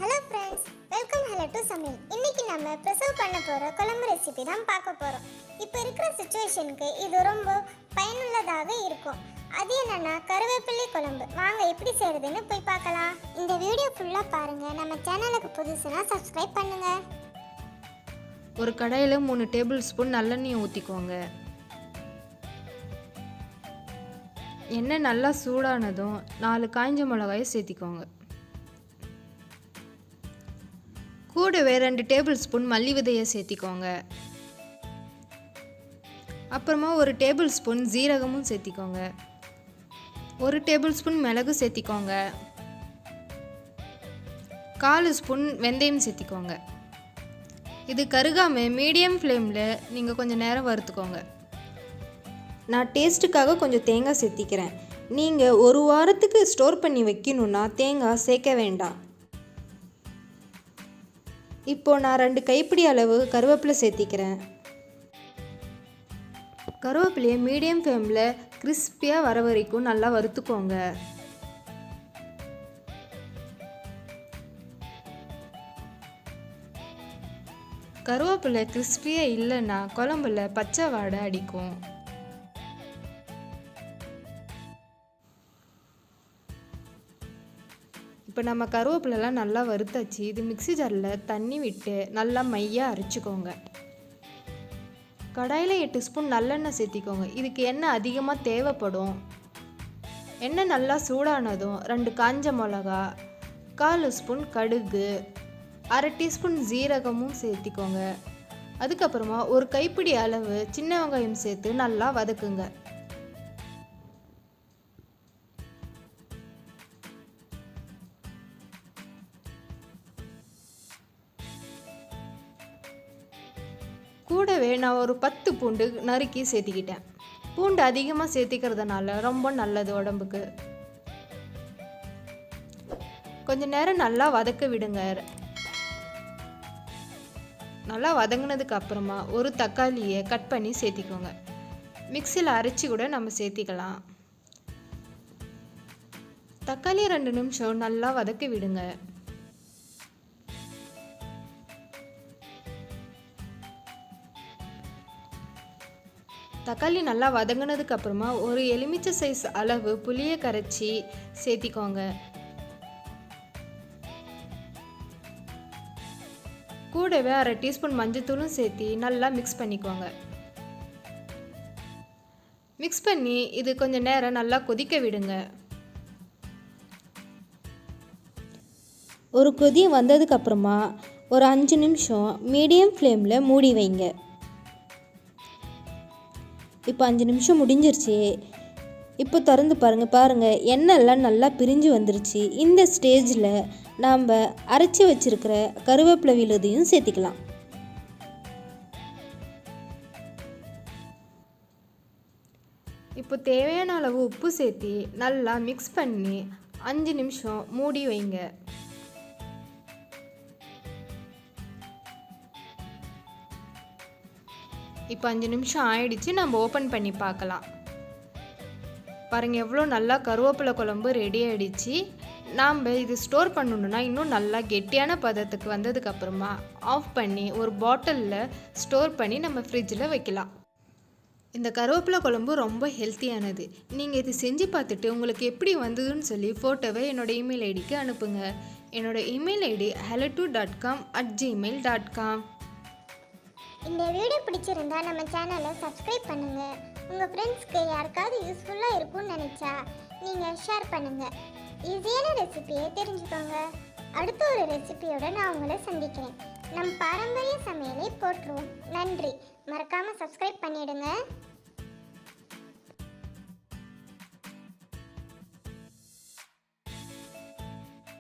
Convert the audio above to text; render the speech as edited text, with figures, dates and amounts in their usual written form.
Hello friends, welcome hello to சமையல். இன்னைக்கு நம்ம ப்ரிசர்வ் பண்ண போகிற குழம்பு ரெசிபி தான் பார்க்க போகிறோம். இப்போ இருக்கிற சுச்சுவேஷனுக்கு இது ரொம்ப பயனுள்ளதாக இருக்கும். அது என்னன்னா கருவேப்பிள்ளை குழம்பு. வாங்க எப்படி செய்யறதுன்னு போய் பார்க்கலாம். இந்த வீடியோ ஃபுல்லாக பாருங்கள். நம்ம சேனலுக்கு புதுசுனா சப்ஸ்கிரைப் பண்ணுங்கள். ஒரு கடாயில் 3 டேபிள் ஸ்பூன் நல்லெண்ணெயை ஊற்றிக்கோங்க. எண்ணெய் நல்லா சூடானதும் 4 காய்ஞ்ச மிளகாயை சேர்த்திக்கோங்க. கூடவே 2 டேபிள் ஸ்பூன் மல்லி விதையை சேர்த்திக்கோங்க. அப்புறமா 1 டேபிள் ஸ்பூன் ஜீரகமும் சேர்த்திக்கோங்க. 1 டேபிள் ஸ்பூன் மிளகு சேர்த்திக்கோங்க. 1/4 ஸ்பூன் வெந்தயம் சேர்த்திக்கோங்க. இது கருகாமல் மீடியம் ஃப்ளேமில் நீங்கள் கொஞ்சம் நேரம் வறுத்துக்கோங்க. நான் டேஸ்ட்டுக்காக கொஞ்சம் தேங்காய் சேர்த்திக்கிறேன். நீங்கள் 1 வாரத்துக்கு ஸ்டோர் பண்ணி வைக்கணுன்னா தேங்காய் சேர்க்க வேண்டாம். இப்போது நான் 2 கைப்பிடி அளவு கருவேப்பிலை சேர்த்திக்கிறேன். கருவேப்பிலையை மீடியம் ஃப்ளேமில் கிறிஸ்பியாக வர வரைக்கும் நல்லா வறுத்துக்கோங்க. கருவேப்பிலை கிறிஸ்பியாக இல்லைன்னா குழம்புல பச்சை வாடை அடிக்கும். இப்போ நம்ம கருவேப்பிலெலாம் நல்லா வறுத்தாச்சு. இது மிக்ஸி ஜாரில் தண்ணி விட்டு நல்லா மையாக அரைச்சிக்கோங்க. கடாயில் 8 ஸ்பூன் நல்லெண்ணெய் சேர்த்திக்கோங்க. இதுக்கு எண்ணெய் அதிகமாக தேவைப்படும். எண்ணெய் நல்லா சூடானதும் 2 காஞ்ச மிளகா, 1/4 ஸ்பூன் கடுகு, 1/2 டீஸ்பூன் ஜீரகமும் சேர்த்திக்கோங்க. அதுக்கப்புறமா 1 கைப்பிடி அளவு சின்ன வெங்காயம் சேர்த்து நல்லா வதக்குங்க. கூடவே நான் ஒரு 10 பூண்டு நறுக்கி சேர்த்திக்கிட்டேன். பூண்டு அதிகமாக சேர்த்திக்கிறதுனால ரொம்ப நல்லது உடம்புக்கு. கொஞ்ச நேரம் நல்லா வதக்க விடுங்க. நல்லா வதங்கினதுக்கு அப்புறமா 1 தக்காளியை கட் பண்ணி சேர்த்திக்கோங்க. மிக்சியில் அரைச்சி கூட நம்ம சேர்த்திக்கலாம். தக்காளி 2 நிமிஷம் நல்லா வதக்க விடுங்க. தக்காளி நல்லா வதங்கினதுக்கு அப்புறமா 1 எலுமிச்சை சைஸ் அளவு புளியை கரைச்சி சேர்த்திக்கோங்க. கூடவே 1/2 டீஸ்பூன் மஞ்சத்தூளும் சேர்த்தி நல்லா மிக்ஸ் பண்ணிக்கோங்க. மிக்ஸ் பண்ணி இது கொஞ்சம் நேரம் நல்லா கொதிக்க விடுங்க. ஒரு கொதி வந்ததுக்கு அப்புறமா ஒரு 5 நிமிஷம் மீடியம் ஃப்ளேமில் மூடி வைங்க. இப்போ 5 நிமிஷம் முடிஞ்சிருச்சு. இப்போ திறந்து பாருங்கள் எண்ணெய்லாம் நல்லா பிரிஞ்சு வந்துருச்சு. இந்த ஸ்டேஜில் நாம் அரைச்சி வச்சுருக்கிற கருவேப்பிலை விழுதையும் சேர்த்திக்கலாம். இப்போ தேவையான அளவு உப்பு சேர்த்தி நல்லா மிக்ஸ் பண்ணி 5 நிமிஷம் மூடி வைங்க. இப்போ 5 நிமிஷம் ஆயிடுச்சு. நம்ம ஓப்பன் பண்ணி பார்க்கலாம். பாருங்கள் எவ்வளோ நல்லா கருவேப்பிலை குழம்பு ரெடி ஆகிடுச்சு. நாம் இது ஸ்டோர் பண்ணணுன்னா இன்னும் நல்லா கெட்டியான பதத்துக்கு வந்ததுக்கப்புறமா ஆஃப் பண்ணி ஒரு பாட்டிலில் ஸ்டோர் பண்ணி நம்ம ஃப்ரிட்ஜில் வைக்கலாம். இந்த கருவேப்பிலை குழம்பு ரொம்ப ஹெல்த்தியானது. நீங்கள் இது செஞ்சு பார்த்துட்டு உங்களுக்கு எப்படி வந்ததுன்னு சொல்லி ஃபோட்டோவை என்னோடய இமெயில் ஐடிக்கு அனுப்புங்க. என்னோடய இமெயில் ஐடி hello2.com@gmail.com. இந்த வீடியோ பிடிச்சிருந்தா நம்ம சேனலை சப்ஸ்கிரைப் பண்ணுங்கள். உங்கள் ஃப்ரெண்ட்ஸ்க்கு யாருக்காவது யூஸ்ஃபுல்லாக இருக்கும்னு நினச்சா நீங்கள் ஷேர் பண்ணுங்கள். ஈஸியான ரெசிபியை தெரிஞ்சுக்கோங்க. அடுத்த ஒரு ரெசிபியோட நான் உங்களை சந்திக்கிறேன். நம் பாரம்பரிய சமையலை போற்றுவோம். நன்றி. மறக்காமல் சப்ஸ்கிரைப் பண்ணிவிடுங்க.